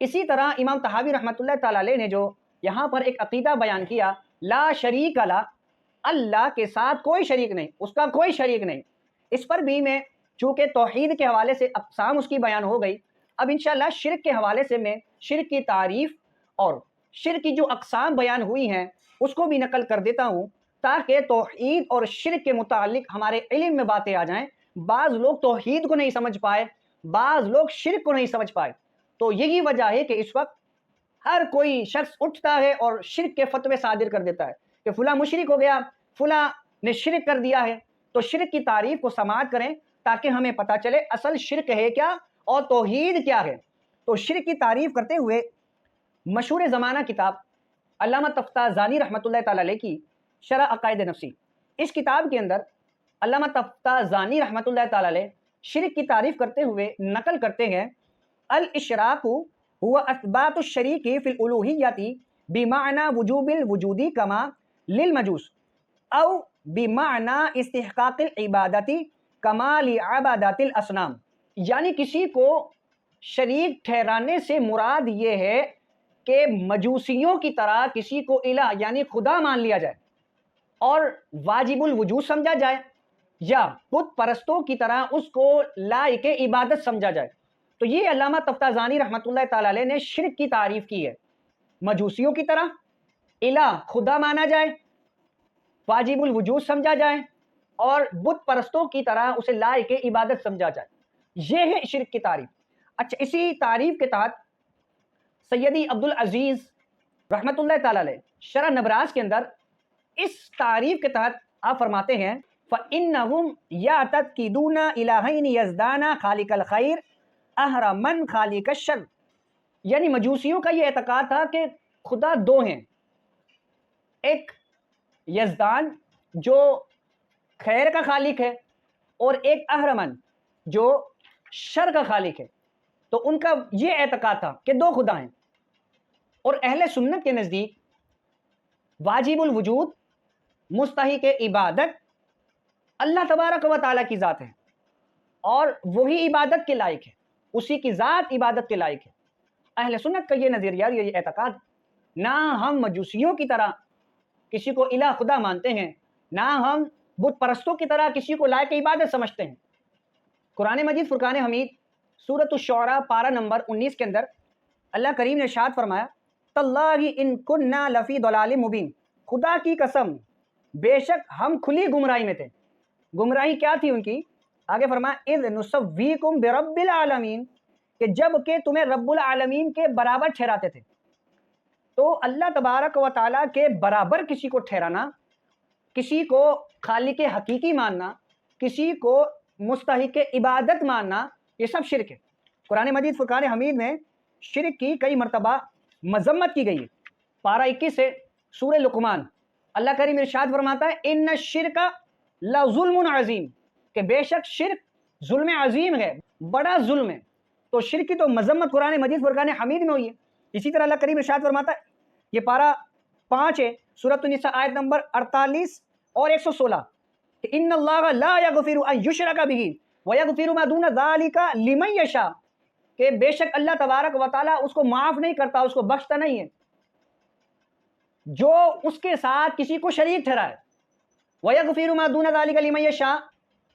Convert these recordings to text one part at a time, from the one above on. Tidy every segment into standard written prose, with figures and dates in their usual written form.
اسی طرح امام طحاوی رحمۃ اللہ تعالی علیہ نے جو یہاں پر ایک عقیدہ بیان کیا، لا شریک لا، اللہ کے ساتھ کوئی شریک نہیں، اس کا کوئی شریک نہیں، اس پر بھی میں چونکہ توحید کے حوالے سے اقسام اس کی بیان ہو گئی، اب انشاءاللہ شرک کے حوالے سے میں شرک کی تعریف اور شرک کی جو اقسام بیان ہوئی ہیں اس کو بھی نقل کر دیتا ہوں، تاکہ توحید اور شرک کے متعلق ہمارے علم میں باتیں آ جائیں۔ بعض لوگ توحید کو نہیں سمجھ پائے، بعض لوگ شرک کو نہیں سمجھ پائے، تو یہی وجہ ہے کہ اس وقت ہر کوئی شخص اٹھتا ہے اور شرک کے فتوے صادر کر دیتا ہے کہ فلاں مشرک ہو گیا، فلاں نے شرک کر دیا ہے۔ تو شرک کی تعریف کو سماعت کریں تاکہ ہمیں پتہ چلے اصل شرک ہے کیا اور توحید کیا ہے۔ تو شرک کی تعریف کرتے ہوئے مشہور زمانہ کتاب علامہ تفتازانی رحمۃ اللہ تعالی علیہ کی شرح عقائد نفسی، اس کتاب کے اندر علامہ تفتازانی رحمۃ اللہ تعالی علیہ شرک کی تعریف کرتے ہوئے نقل کرتے ہیں، الاشراک هو اثبات الشریک فی الالوہیت بمعنى وجوب الوجود کما للمجوس او بمعنى استحقاق العبادت کما لعبادات الاصنام، یعنی کسی کو شریک ٹھہرانے سے مراد یہ ہے کہ مجوسیوں کی طرح کسی کو الہ یعنی خدا مان لیا جائے اور واجب الوجود سمجھا جائے، یا بت پرستوں کی طرح اس کو لائق عبادت سمجھا جائے۔ تو یہ علامہ تفتازانی رحمۃ اللہ تعالی علیہ نے شرک کی تعریف کی ہے، مجوسیوں کی طرح الہ خدا مانا جائے، واجب الوجود سمجھا جائے اور بت پرستوں کی طرح اسے لائق عبادت سمجھا جائے، یہ ہے شرک کی تعریف۔ اچھا، اسی تعریف کے تحت سیدی عبدالعزیز رحمۃ اللہ تعالی علیہ شرح نبراس کے اندر اس تعریف کے تحت آپ فرماتے ہیں فَإِنَّهُمْ يَعْتَقِدُونَ إِلَٰهَيْنِ يَزْدَانَ خَالِقَ الْخَيْرِ أَهْرَمًا خَالِقَ الشَّرِّ، یعنی مجوسیوں کا یہ اعتقاد تھا کہ خدا دو ہیں، ایک یزدان جو خیر کا خالق ہے اور ایک اہرمن جو شر کا خالق ہے، تو ان کا یہ اعتقاد تھا کہ دو خدا ہیں۔ اور اہل سنت کے نزدیک واجب الوجود مستحق عبادت اللہ تبارک و تعالیٰ کی ذات ہے اور وہی عبادت کے لائق ہے، اسی کی ذات عبادت کے لائق ہے۔ اہل سنت کا یہ نظریہ، یہ اعتقاد، نہ ہم مجوسیوں کی طرح کسی کو الہ خدا مانتے ہیں، نہ ہم بت پرستوں کی طرح کسی کو لائق عبادت سمجھتے ہیں۔ قرآن مجید فرقان حمید سورۃ الشعراء پارہ نمبر 19 کے اندر اللہ کریم نے ارشاد فرمایا تاللہ ان کننا لفی ضلال مبین، خدا کی قسم بے شک ہم کھلی گمراہی میں تھے۔ گمراہی کیا تھی ان کی؟ آگے فرمایا اذ نسویکم برب العالمین، کہ جب کہ تمہیں رب العالمین کے برابر ٹھہراتے تھے۔ تو اللہ تبارک و تعالیٰ کے برابر کسی کو ٹھہرانا، کسی کو خالق حقیقی ماننا، کسی کو مستحق عبادت ماننا، یہ سب شرک ہے۔ قرآن مجید فرقان حمید میں شرک کی کئی مرتبہ مذمت کی گئی ہے۔ پارہ 21 سے سورہ لقمان اللہ کریم ارشاد فرماتا ہے ان الشرک لظلم عظیم، کہ بے شک شرک ظلم عظیم ہے، بڑا ظلم ہے۔ تو شرک کی تو مذمت قرآن مجید فرقان حمید میں ہوئی ہے۔ اسی طرح اللہ کریم ارشاد فرماتا ہے، یہ پارہ 5 ہے، سورۃ النساء آیت نمبر 48 اور 116، کہ ان اللہ لا یغفر ان یشرک بہ ویغفر ما دون ذلک لمن یشاء، کہ بے شک اللہ تبارک و تعالیٰ اس کو معاف نہیں کرتا، اس کو بخشتا نہیں ہے جو اس کے ساتھ کسی کو شریک ٹھہرائے، وَيَغْفِرُ مَا دُونَ ذَلِكَ لِمَن يَشَاءُ،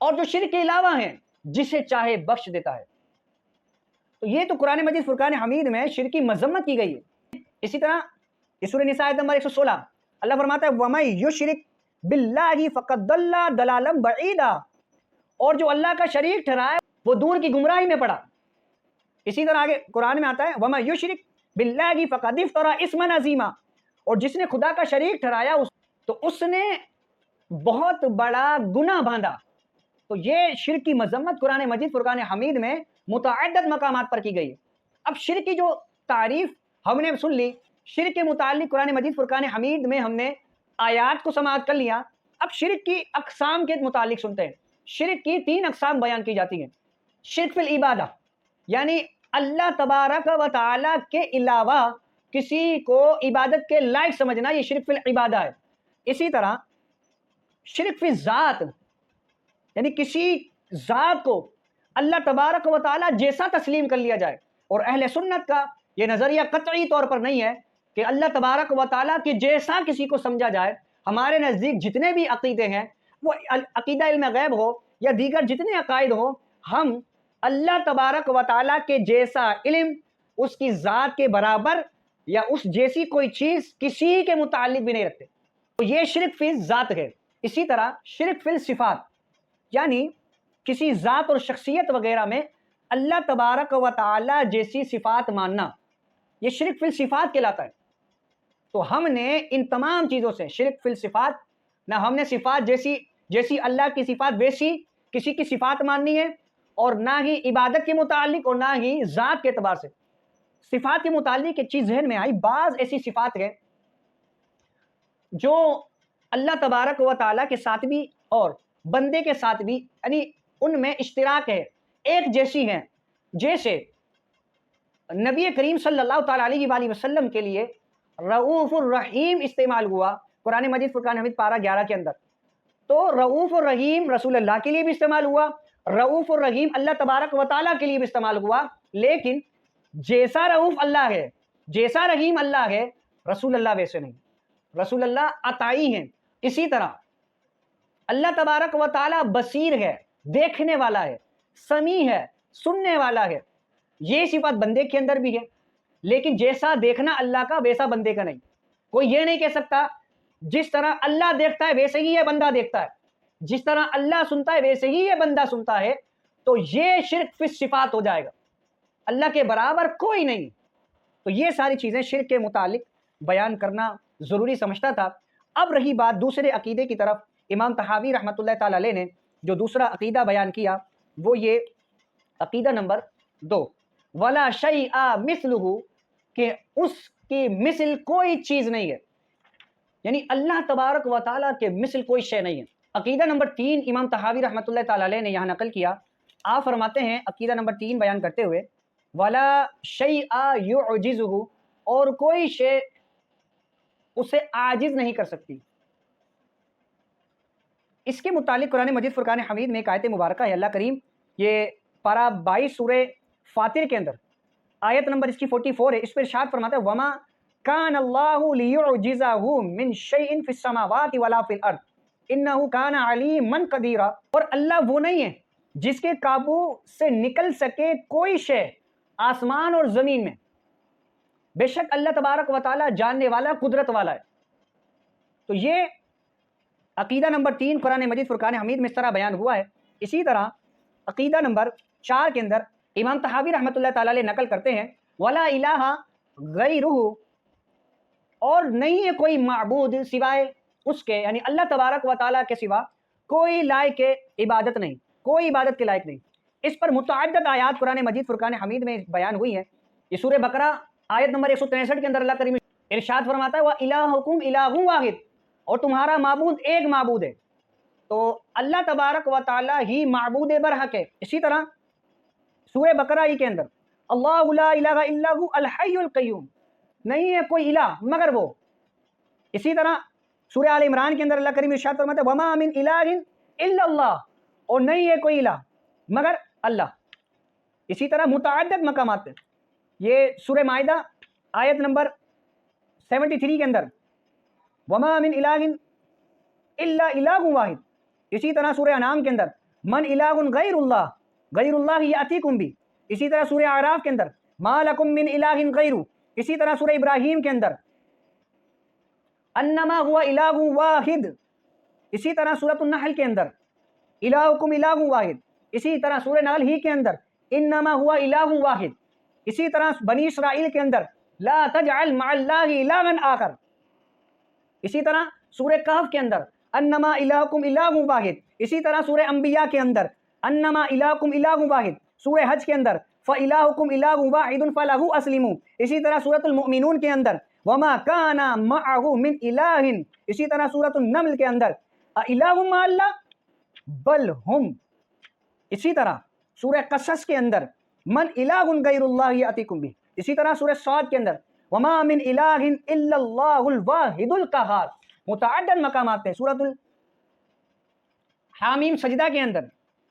اور جو شرک کے علاوہ ہیں جسے چاہے بخش دیتا ہے۔ تو یہ تو قرآن مجید فرقان حمید میں شرک کی مذمت کی گئی ہے۔ اسی طرح سورہ نساء آیت نمبر 116 اللہ فرماتا ہے وَمَن يُشْرِكْ بِاللَّهِ فَقَدْ ضَلَّ ضَلَالًا بَعِيدًا، اور جو اللہ کا شریک ٹھہرائے وہ دور کی گمراہی میں پڑا۔ اسی طرح آگے قرآن میں آتا ہے وَمَن يُشْرِكْ بِاللَّهِ فَقَدِ افْتَرَىٰ اسْمًا عَظِيمًا، اور جس نے خدا کا شریک ٹھہرایا تو اس نے بہت بڑا گناہ باندھا۔ تو یہ شرک کی مذمت قرآن مجید فرقان حمید میں متعدد مقامات پر کی گئی ہے۔ اب شرک کی جو تعریف ہم نے سن لی، شرک کے متعلق قرآن مجید فرقان حمید میں ہم نے آیات کو سماعت کر لیا۔ اب شرک کی اقسام کے متعلق سنتے ہیں۔ شرک کی 3 اقسام بیان کی جاتی ہیں۔ شرک فی العبادہ، یعنی اللہ تبارک و تعالیٰ کے علاوہ کسی کو عبادت کے لائق سمجھنا، یہ شرک فی العبادہ ہے۔ اسی طرح شرک فی ذات، یعنی کسی ذات کو اللہ تبارک و تعالیٰ جیسا تسلیم کر لیا جائے، اور اہل سنت کا یہ نظریہ قطعی طور پر نہیں ہے کہ اللہ تبارک و تعالیٰ کے جیسا کسی کو سمجھا جائے۔ ہمارے نزدیک جتنے بھی عقیدے ہیں، وہ عقیدہ علم غیب ہو یا دیگر جتنے عقائد ہوں، ہم اللہ تبارک و تعالیٰ کے جیسا علم، اس کی ذات کے برابر یا اس جیسی کوئی چیز کسی کے متعلق بھی نہیں رکھتے۔ تو یہ شرک فی ذات ہے۔ اسی طرح شرک فی الصفات، یعنی کسی ذات اور شخصیت وغیرہ میں اللہ تبارک و تعالیٰ جیسی صفات ماننا، یہ شرک فی الصفات کہلاتا ہے۔ تو ہم نے ان تمام چیزوں سے شرک فی الصفات، نہ ہم نے صفات جیسی اللہ کی صفات ویسی کسی کی صفات ماننی ہے، اور نہ ہی عبادت کے متعلق اور نہ ہی ذات کے اعتبار سے۔ صفات کے متعلق ایک چیز ذہن میں آئی، بعض ایسی صفات ہیں جو اللہ تبارک و تعالیٰ کے ساتھ بھی اور بندے کے ساتھ بھی، یعنی ان میں اشتراک ہے، ایک جیسی ہیں۔ جیسے نبی کریم صلی اللہ تعالیٰ علیہ وآلہ وسلم کے لیے رؤوف الرحیم استعمال ہوا قرآن مجید فرقان حمید پارہ 11 کے اندر، تو رؤوف الرحیم رسول اللہ کے لیے بھی استعمال ہوا، رؤوف الرحیم اللہ تبارک و تعالیٰ کے لیے بھی استعمال ہوا، لیکن جیسا رؤوف اللہ ہے، جیسا رحیم اللہ ہے، رسول اللہ ویسے نہیں۔ رسول اللہ عطائی ہیں۔ اسی طرح اللہ تبارک و تعالیٰ بصیر ہے، دیکھنے والا ہے، سمیع ہے، سننے والا ہے۔ یہ صفات بندے کے اندر بھی ہے، لیکن جیسا دیکھنا اللہ کا ویسا بندے کا نہیں۔ کوئی یہ نہیں کہہ سکتا جس طرح اللہ دیکھتا ہے ویسے ہی یہ بندہ دیکھتا ہے، جس طرح اللہ سنتا ہے ویسے ہی یہ بندہ سنتا ہے، تو یہ شرک فی الصفات ہو جائے گا۔ اللہ کے برابر کوئی نہیں۔ تو یہ ساری چیزیں شرک کے متعلق بیان کرنا ضروری سمجھتا تھا۔ اب رہی بات دوسرے عقیدے کی طرف، امام طحاوی رحمۃ اللہ تعالی علیہ نے جو دوسرا عقیدہ بیان کیا وہ یہ عقیدہ نمبر 2، ولا شیء مثلہ، کہ اس کی مثل کوئی چیز نہیں ہے، یعنی اللہ تبارک و تعالیٰ کے مثل کوئی شے نہیں ہے۔ عقیدہ نمبر 3 امام طحاوی رحمۃ اللہ تعالی علیہ نے یہاں نقل کیا۔ آپ فرماتے ہیں عقیدہ نمبر 3 بیان کرتے ہوئے، ولا شیء یعجزہ، اور کوئی شے اسے عاجز نہیں کر سکتی۔ اس کے متعلق قرآن مجید فرقان حمید میں ایک آیت مبارکہ ہے، اللہ کریم یہ پارہ 22 سورہ فاطر کے اندر آیت نمبر اس کی 44 ہے، اس پر ارشاد فرماتا ہے، وما کان اللہ لیعجزہ من شیء فی السماوات ولا فی الارض انہ کان علیما قدیرا، اور اللہ وہ نہیں ہے جس کے قابو سے نکل سکے کوئی شے آسمان اور زمین میں، بے شک اللہ تبارک و تعالیٰ جاننے والا، قدرت والا ہے۔ تو یہ عقیدہ نمبر 3 قرآن مجید فرقان حمید میں اس طرح بیان ہوا ہے۔ اسی طرح عقیدہ نمبر 4 کے اندر امام طحاوی رحمۃ اللہ تعالیٰ علیہ نقل کرتے ہیں، ولا الہ غیرہ، اور نہیں ہے کوئی معبود سوائے اس کے، یعنی اللہ تبارک و تعالیٰ کے سوا کوئی لائق عبادت نہیں، کوئی عبادت کے لائق نہیں۔ اس پر متعدد آیات قرآن مجید فرقان حمید میں بیان ہوئی ہیں۔ یہ سورہ بقرہ آیت نمبر 163 کے اندر اللہ کریم ارشاد فرماتا ہے، وَإِلَٰهُكُمْ إِلَٰهٌ وَاحِدٌ، اور تمہارا معبود ایک معبود ہے۔ تو اللہ تبارک و تعالیٰ ہی معبود برحق ہے۔ اسی طرح سورہ بقرہ ہی کے اندر، اللہ لا الہ الا هو الحی القیوم، نہیں ہے کوئی الہ مگر وہ۔ اسی طرح سورہ آل عمران کے اندر اللہ کریم ارشاد فرماتا ہے، وما من الہ الا اللہ، اور نہیں ہے کوئی الہ مگر اللہ۔ اسی طرح متعدد مقامات پہ، یہ سورہ مائدہ آیت نمبر 73 کے اندر، وما من الہ الا الہ واحد۔ اسی طرح سورہ انعام کے اندر، من الہ غیر اللہ یاتیکم بھی۔ اسی طرح سورہ اعراف کے اندر، ما لکم من الہ غیر۔ اسی طرح سورہ ابراہیم کے اندر، انما هو الہ واحد۔ اسی طرح سورۃ النحل کے اندر، الہکم الہ واحد۔ اسی طرح سورہ نحل ہی کے اندر، انما هو الہ واحد۔ اسی طرح بنی اسرائیل کے اندر، لا تجعل مع اللہ الہا آخر۔ اسی طرح سورہ کہف کے اندر، انما الہکم الہ واحد۔ اسی طرح سورہ انبیاء کے اندر، انما الہکم الہ واحد۔ سورہ حج کے اندر، فَإِلَٰهُكُمْ إِلَٰهٌ وَاحِدٌ فَلَهُ أَسْلِمُوا۔ اسی طرح سورۃ المؤمنون کے اندر، وَمَا كَانَ مَعَهُ مِنْ إِلَٰهٍ۔ اسی طرح سورۃ النمل کے اندر، أَإِلَٰهٌ مَعَ اللَّهِ بَلْ هُمْ۔ اسی طرح سورہ قصص کے اندر، مَنْ إِلَٰهٌ غَيْرُ اللَّهِ يَأْتِيكُمْ بِهِ۔ اسی طرح سورہ صاد کے اندر، وَمَا مِنْ إِلَٰهٍ إِلَّا اللَّهُ الْوَاحِدُ الْقَهَّارُ۔ متعدد مقامات ہیں۔ سورۃ الحامیم سجدہ کے اندر،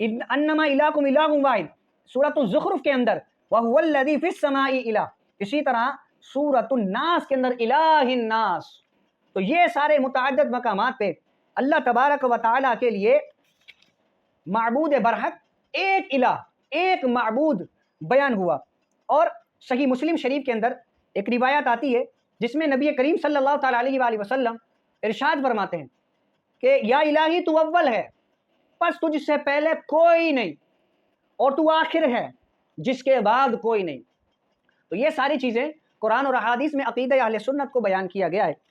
انما الہکم الہ واحد۔ سورۃ الزخرف کے اندر، وَهُوَ الَّذِي فِي السَّمَاءِ إِلَٰهٌ۔ اسی طرح سورۃ الناس کے اندر الہ الناس. تو یہ سارے متعدد مقامات پہ اللہ تبارک و تعالیٰ کے لیے معبود برحق ایک الہ، ایک معبود بیان ہوا. اور صحیح مسلم شریف کے اندر ایک روایت آتی ہے جس میں نبی کریم صلی اللہ تعالیٰ علیہ وآلہ وسلم ارشاد فرماتے ہیں کہ یا الہی تو اول ہے، پس تجھ سے پہلے کوئی نہیں، اور تو آخر ہے جس کے بعد کوئی نہیں. تو یہ ساری چیزیں قرآن اور احادیث میں عقیدہ اہل سنت کو بیان کیا گیا ہے.